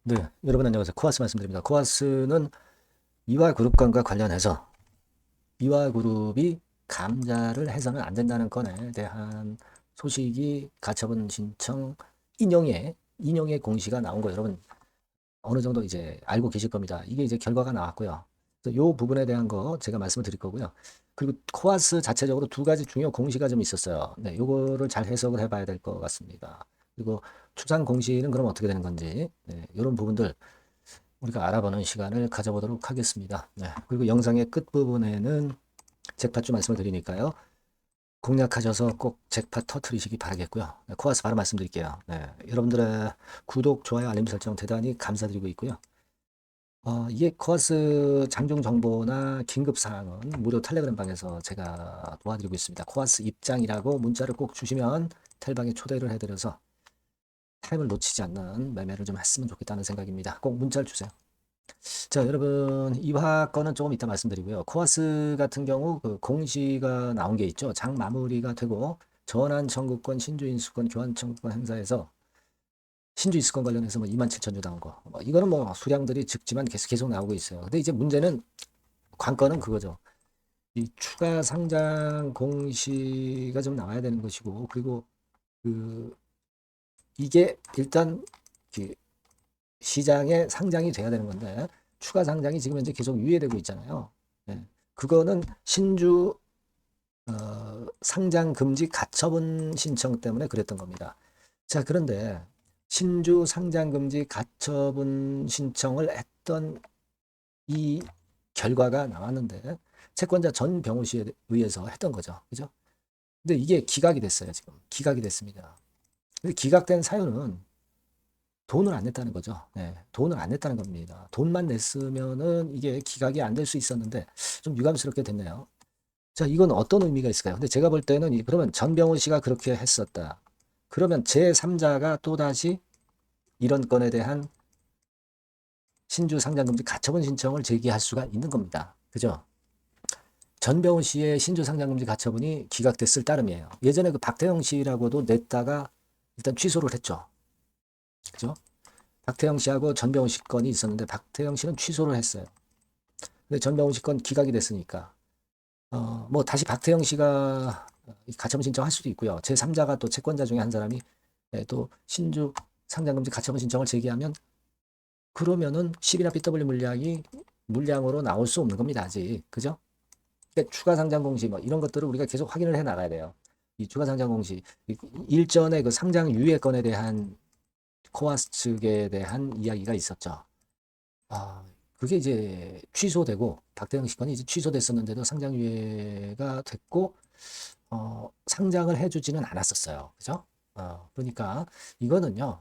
네, 여러분 안녕하세요. 코아스 말씀드립니다. 코아스는 이화그룹건과 관련해서 이화그룹이 감자를 해서는 안 된다는 건에 대한 소식이 가처분 신청 인용의 공시가 나온 거 여러분 어느 정도 이제 알고 계실 겁니다. 이게 이제 결과가 나왔고요. 그래서 요 부분에 대한 거 제가 말씀을 드릴 거고요. 그리고 코아스 자체적으로 두 가지 중요 공시가 좀 있었어요. 네, 요거를 잘 해석을 해봐야 될 것 같습니다. 그리고 추상 공시는 그럼 어떻게 되는 건지, 네, 이런 부분들 우리가 알아보는 시간을 가져보도록 하겠습니다. 네. 그리고 영상의 끝부분에는 잭팟 좀 말씀을 드리니까요. 공략하셔서 꼭 잭팟 터트리시기 바라겠고요. 네, 코아스 바로 말씀드릴게요. 네. 여러분들의 구독, 좋아요, 알림 설정 대단히 감사드리고 있고요. 이게 코아스 장중 정보나 긴급 사항은 무료 텔레그램 방에서 제가 도와드리고 있습니다. 코아스 입장이라고 문자를 꼭 주시면 텔방에 초대를 해드려서 타임을 놓치지 않는 매매를 좀 했으면 좋겠다는 생각입니다. 꼭 문자를 주세요. 자, 여러분, 이화 건은 조금 이따 말씀드리고요. 코아스 같은 경우 그 공시가 나온 게 있죠. 장 마무리가 되고 전환 청구권, 신주 인수권, 교환 청구권 행사에서 신주 인수권 관련해서 뭐 27,000주 나온 거. 이거는 뭐 수량들이 적지만 계속 나오고 있어요. 근데 이제 문제는 관건은 그거죠. 이 추가 상장 공시가 좀 나와야 되는 것이고, 그리고 그 이게 일단 그 시장에 상장이 돼야 되는 건데 추가 상장이 지금 현재 계속 유예되고 있잖아요. 네. 그거는 신주 상장 금지 가처분 신청 때문에 그랬던 겁니다. 자, 그런데 신주 상장 금지 가처분 신청을 했던 이 결과가 나왔는데 채권자 전병호 씨에 의해서 했던 거죠. 그죠? 근데 이게 기각이 됐어요, 지금. 기각이 됐습니다. 기각된 사유는 돈을 안 냈다는 거죠. 네, 돈을 안 냈다는 겁니다. 돈만 냈으면은 이게 기각이 안 될 수 있었는데 좀 유감스럽게 됐네요. 자, 이건 어떤 의미가 있을까요? 근데 제가 볼 때는 그러면 전병훈 씨가 그렇게 했었다. 그러면 제3자가 또다시 이런 건에 대한 신주 상장금지 가처분 신청을 제기할 수가 있는 겁니다. 그죠? 전병훈 씨의 신주 상장금지 가처분이 기각됐을 따름이에요. 예전에 그 박태영 씨라고도 냈다가 일단 취소를 했죠. 그죠? 박태영 씨하고 전병훈 씨 건이 있었는데 박태영 씨는 취소를 했어요. 근데 전병훈 씨 건 기각이 됐으니까 뭐 다시 박태영 씨가 가처분 신청할 수도 있고요. 제3자가 또 채권자 중에 한 사람이 또 신주 상장금지 가처분 신청을 제기하면 그러면은 10이나 BW 물량으로 나올 수 없는 겁니다. 아직. 그죠? 그러니까 추가 상장 공시 뭐 이런 것들을 우리가 계속 확인을 해 나가야 돼요. 이 추가 상장 공시 일전에 그 상장 유예 건에 대한 코아스 측에 대한 이야기가 있었죠. 아, 그게 이제 취소되고 박대영 씨 건이 이제 취소됐었는데도 상장 유예가 됐고 상장을 해주지는 않았었어요. 그죠? 그러니까 이거는요,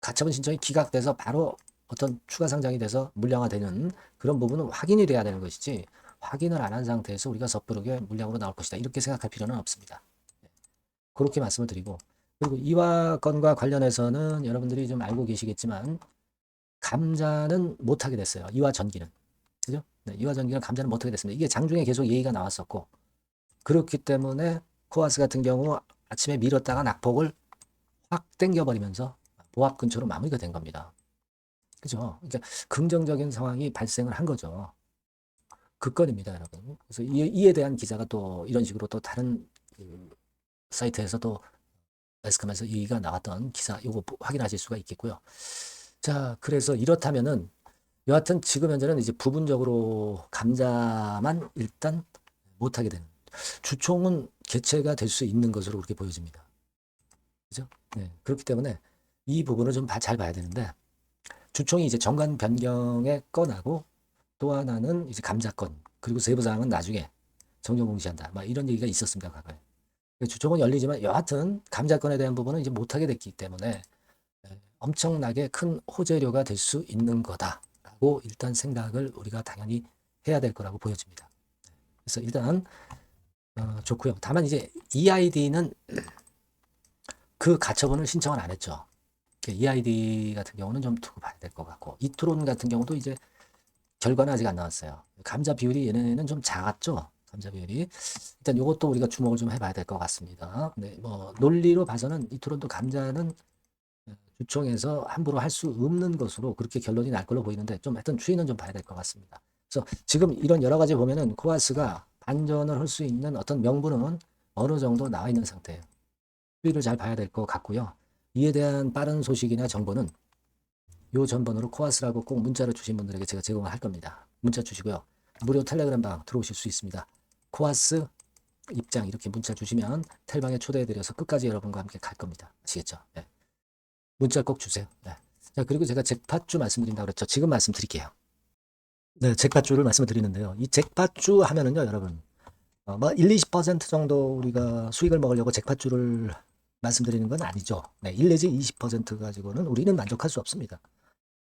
가처분 신청이 기각돼서 바로 어떤 추가 상장이 돼서 물량화되는 그런 부분은 확인이 돼야 되는 것이지 확인을 안 한 상태에서 우리가 섣부르게 물량으로 나올 것이다. 이렇게 생각할 필요는 없습니다. 그렇게 말씀을 드리고 그리고 이와 건과 관련해서는 여러분들이 좀 알고 계시겠지만 감자는 못하게 됐어요. 이와 전기는. 그죠? 네, 이와 전기는 감자는 못하게 됐습니다. 이게 장중에 계속 얘기가 나왔었고 그렇기 때문에 코아스 같은 경우 아침에 밀었다가 낙폭을 확 땡겨버리면서 보합 근처로 마무리가 된 겁니다. 그죠? 그러니까 긍정적인 상황이 발생을 한 거죠. 그 건입니다, 여러분. 그래서 이에 대한 기사가 또 이런 식으로 또 다른 그 사이트에서 또 매스컴에서 얘기가 나왔던 기사 요거 확인하실 수가 있겠고요. 자, 그래서 이렇다면은 여하튼 지금 현재는 이제 부분적으로 감자만 일단 못하게 되는 주총은 개최가 될 수 있는 것으로 그렇게 보여집니다. 그죠? 네. 그렇기 때문에 이 부분을 좀 잘 봐야 되는데 주총이 이제 정관 변경의 건하고 또 하나는 이제 감자건 그리고 세부 사항은 나중에 정정 공시한다. 막 이런 얘기가 있었습니다. 과거에. 주총은 열리지만 여하튼 감자건에 대한 부분은 이제 못하게 됐기 때문에 엄청나게 큰 호재료가 될 수 있는 거다라고 일단 생각을 우리가 당연히 해야 될 거라고 보여집니다. 그래서 일단 좋고요. 다만 이제 EID는 그 가처분을 신청을 안 했죠. EID 같은 경우는 좀 두고 봐야 될 것 같고 이트론 같은 경우도 이제 결과는 아직 안 나왔어요. 감자 비율이 얘네는 좀 작았죠. 감자 비율이. 일단 이것도 우리가 주목을 좀 해봐야 될 것 같습니다. 네, 뭐 논리로 봐서는 이트론도 감자는 주총에서 함부로 할 수 없는 것으로 그렇게 결론이 날 걸로 보이는데 좀 하여튼 추이는 좀 봐야 될 것 같습니다. 그래서 지금 이런 여러 가지 보면은 코아스가 반전을 할 수 있는 어떤 명분은 어느 정도 나와 있는 상태예요. 추이를 잘 봐야 될 것 같고요. 이에 대한 빠른 소식이나 정보는 요 전번으로 코아스라고 꼭 문자를 주신 분들에게 제가 제공을 할 겁니다. 문자 주시고요. 무료 텔레그램 방 들어오실 수 있습니다. 코아스 입장 이렇게 문자 주시면 텔방에 초대해드려서 끝까지 여러분과 함께 갈 겁니다. 아시겠죠? 네. 문자 꼭 주세요. 네. 자, 그리고 제가 잭팟주 말씀드린다고 그랬죠. 지금 말씀드릴게요. 네, 잭팟주를 말씀을 드리는데요. 이 잭팟주 하면은요, 여러분. 뭐 1, 20% 정도 우리가 수익을 먹으려고 잭팟주를 말씀드리는 건 아니죠. 네, 1 내지 20% 가지고는 우리는 만족할 수 없습니다.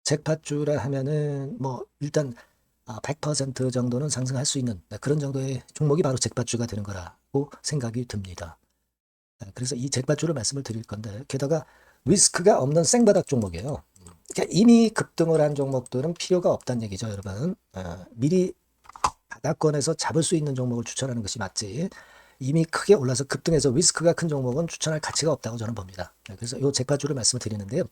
잭팟주라 하면은 뭐 일단 100% 정도는 상승할 수 있는 그런 정도의 종목이 바로 잭팟주가 되는 거라고 생각이 듭니다. 그래서 이 잭팟주를 말씀을 드릴 건데 게다가 리스크가 없는 생바닥 종목이에요. 그러니까 이미 급등을 한 종목들은 필요가 없다는 얘기죠, 여러분. 미리 바닥권에서 잡을 수 있는 종목을 추천하는 것이 맞지. 이미 크게 올라서 급등해서 리스크가 큰 종목은 추천할 가치가 없다고 저는 봅니다. 그래서 이 잭팟주를 말씀을 드리는데요.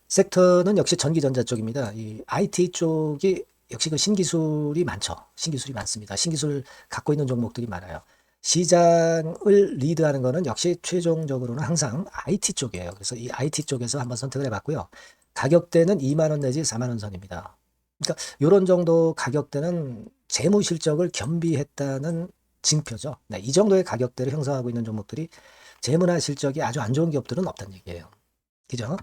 섹터는 역시 전기전자 쪽입니다. 이 IT 쪽이 역시 그 신기술이 많죠. 신기술이 많습니다. 신기술 갖고 있는 종목들이 많아요. 시장을 리드하는 거는 역시 최종적으로는 항상 IT 쪽이에요. 그래서 이 IT 쪽에서 한번 선택을 해봤고요. 가격대는 2만 원 내지 4만 원 선입니다. 그러니까 이런 정도 가격대는 재무 실적을 겸비했다는 징표죠. 네, 이 정도의 가격대를 형성하고 있는 종목들이 재무나 실적이 아주 안 좋은 기업들은 없다는 얘기예요. 그죠?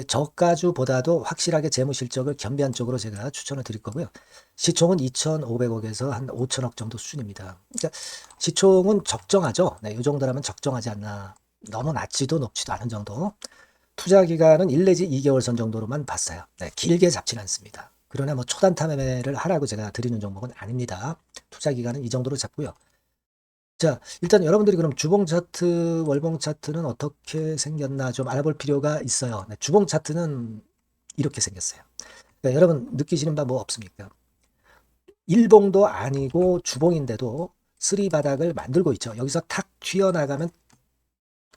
저가주보다도 확실하게 재무 실적을 겸비한 쪽으로 제가 추천을 드릴 거고요. 시총은 2,500억에서 한 5천억 정도 수준입니다. 그러니까 시총은 적정하죠. 네, 이 정도라면 적정하지 않나. 너무 낮지도 높지도 않은 정도. 투자 기간은 1 내지 2개월 선 정도로만 봤어요. 네, 길게 잡지는 않습니다. 그러나 뭐 초단타 매매를 하라고 제가 드리는 종목은 아닙니다. 투자 기간은 이 정도로 잡고요. 자, 일단 여러분들이 그럼 주봉 차트, 월봉 차트는 어떻게 생겼나 좀 알아볼 필요가 있어요. 네, 주봉 차트는 이렇게 생겼어요. 그러니까 여러분 느끼시는 바 뭐 없습니까? 일봉도 아니고 주봉인데도 쓰리 바닥을 만들고 있죠. 여기서 탁 튀어나가면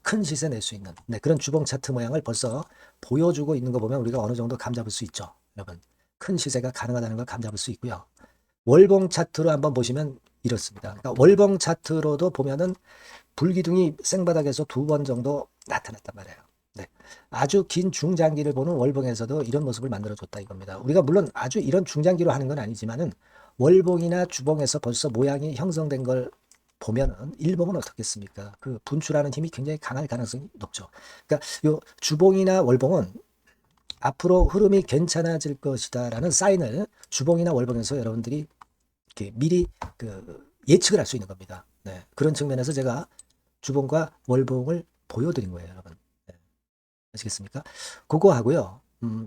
큰 시세 낼 수 있는 그런 주봉 차트 모양을 벌써 보여주고 있는 거 보면 우리가 어느 정도 감잡을 수 있죠. 여러분 큰 시세가 가능하다는 걸 감잡을 수 있고요. 월봉 차트로 한번 보시면 이렇습니다. 그러니까 월봉 차트로도 보면은 불기둥이 생바닥에서 2번 정도 나타났단 말이에요. 네. 아주 긴 중장기를 보는 월봉에서도 이런 모습을 만들어줬다 이겁니다. 우리가 물론 아주 이런 중장기로 하는 건 아니지만은 월봉이나 주봉에서 벌써 모양이 형성된 걸 보면은 일봉은 어떻겠습니까? 그 분출하는 힘이 굉장히 강할 가능성이 높죠. 그러니까 요 주봉이나 월봉은 앞으로 흐름이 괜찮아질 것이다라는 사인을 주봉이나 월봉에서 여러분들이 이렇게 미리 그 예측을 할 수 있는 겁니다. 네. 그런 측면에서 제가 주봉과 월봉을 보여드린 거예요, 여러분. 네. 아시겠습니까? 그거 하고요.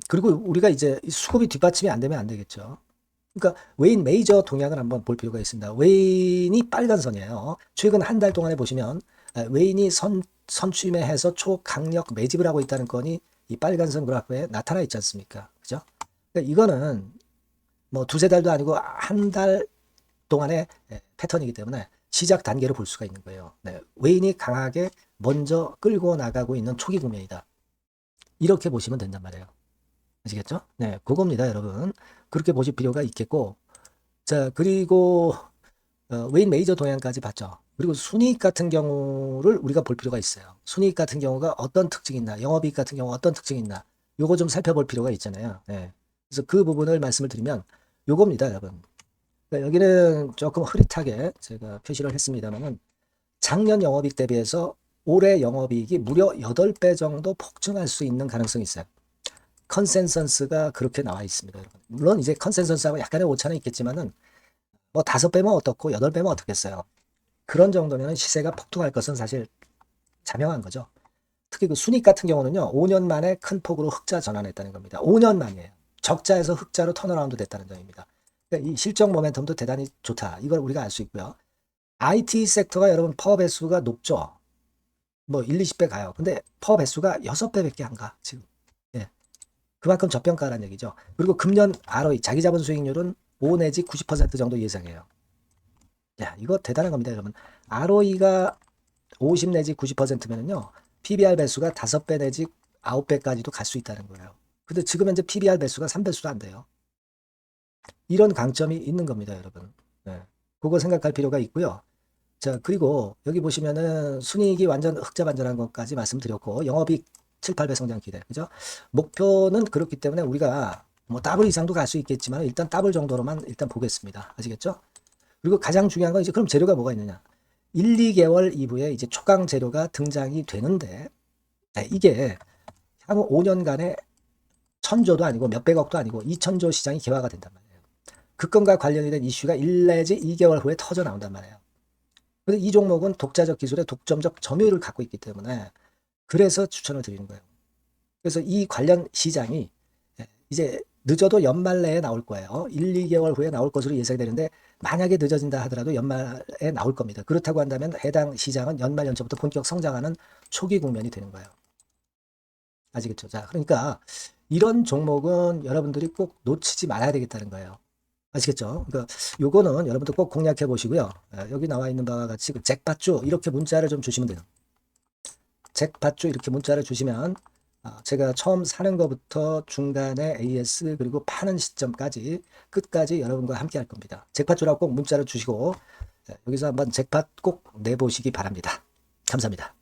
그리고 우리가 이제 수급이 뒷받침이 안 되면 안 되겠죠. 그러니까 웨인 메이저 동향을 한번 볼 필요가 있습니다. 웨인이 빨간 선이에요. 최근 한 달 동안에 보시면 웨인이 선취매해서 초강력 매집을 하고 있다는 건이 이 빨간 선 그래프에 나타나 있지 않습니까? 그죠? 그러니까 이거는 뭐 두세 달도 아니고 한 달 동안의 패턴이기 때문에 시작 단계로 볼 수가 있는 거예요. 네, 웨인이 강하게 먼저 끌고 나가고 있는 초기 국면이다. 이렇게 보시면 된단 말이에요. 아시겠죠? 네, 그겁니다, 여러분. 그렇게 보실 필요가 있겠고, 자, 그리고 웨인 메이저 동향까지 봤죠. 그리고 순이익 같은 경우를 우리가 볼 필요가 있어요. 순이익 같은 경우가 어떤 특징이 있나, 영업이익 같은 경우 어떤 특징이 있나, 요거 좀 살펴볼 필요가 있잖아요. 네. 그래서 그 부분을 말씀을 드리면 요겁니다, 여러분. 그러니까 여기는 조금 흐릿하게 제가 표시를 했습니다만은 작년 영업이익 대비해서 올해 영업이익이 무려 8배 정도 폭증할 수 있는 가능성이 있어요. 컨센서스가 그렇게 나와 있습니다, 여러분. 물론 이제 컨센서스하고 약간의 오차는 있겠지만은 뭐 5배면 어떻고 8배면 어떻겠어요. 그런 정도면 시세가 폭등할 것은 사실 자명한 거죠. 특히 그 순익 같은 경우는요, 5년 만에 큰 폭으로 흑자 전환했다는 겁니다. 5년 만이에요. 적자에서 흑자로 턴어라운드 됐다는 점입니다. 그러니까 이 실적 모멘텀도 대단히 좋다. 이걸 우리가 알 수 있고요. IT 섹터가 여러분 퍼 배수가 높죠. 뭐 1, 20배 가요. 근데 퍼 배수가 6배밖에 안 가, 지금. 예. 그만큼 저평가라는 얘기죠. 그리고 금년 ROE, 자기자본 수익률은 5 내지 90% 정도 예상해요. 야, 이거 대단한 겁니다, 여러분. ROE가 50 내지 90%면은요, PBR 배수가 5배 내지 9배까지도 갈 수 있다는 거예요. 근데 지금 현재 PBR 배수가 3배수도 안 돼요. 이런 강점이 있는 겁니다, 여러분. 네. 그거 생각할 필요가 있고요. 자, 그리고 여기 보시면은 순이익이 완전 흑자반전한 것까지 말씀드렸고, 영업이익 7, 8배 성장 기대. 그죠? 목표는 그렇기 때문에 우리가 뭐 더블 이상도 갈 수 있겠지만 일단 더블 정도로만 일단 보겠습니다. 아시겠죠? 그리고 가장 중요한 건 이제 그럼 재료가 뭐가 있느냐? 1, 2개월 이후에 이제 초강 재료가 등장이 되는데, 네, 이게 향후 5년간에 1000조도 아니고 몇백억도 아니고 2000조 시장이 개화가 된단 말이에요. 그 건과 관련이 된 이슈가 1 내지 2개월 후에 터져 나온단 말이에요. 근데 이 종목은 독자적 기술의 독점적 점유율을 갖고 있기 때문에 그래서 추천을 드리는 거예요. 그래서 이 관련 시장이 이제 늦어도 연말 내에 나올 거예요. 1, 2개월 후에 나올 것으로 예상되는데 만약에 늦어진다 하더라도 연말에 나올 겁니다. 그렇다고 한다면 해당 시장은 연말 연초부터 본격 성장하는 초기 국면이 되는 거예요. 아시겠죠? 자, 그러니까 이런 종목은 여러분들이 꼭 놓치지 말아야 되겠다는 거예요. 아시겠죠? 그러니까 요거는 여러분들 꼭 공략해 보시고요. 여기 나와 있는 바와 같이 그 잭팟주 이렇게 문자를 좀 주시면 돼요. 잭팟주 이렇게 문자를 주시면 제가 처음 사는 것부터 중간에 AS 그리고 파는 시점까지 끝까지 여러분과 함께 할 겁니다. 잭팟주라고 꼭 문자를 주시고 여기서 한번 잭팟 꼭 내보시기 바랍니다. 감사합니다.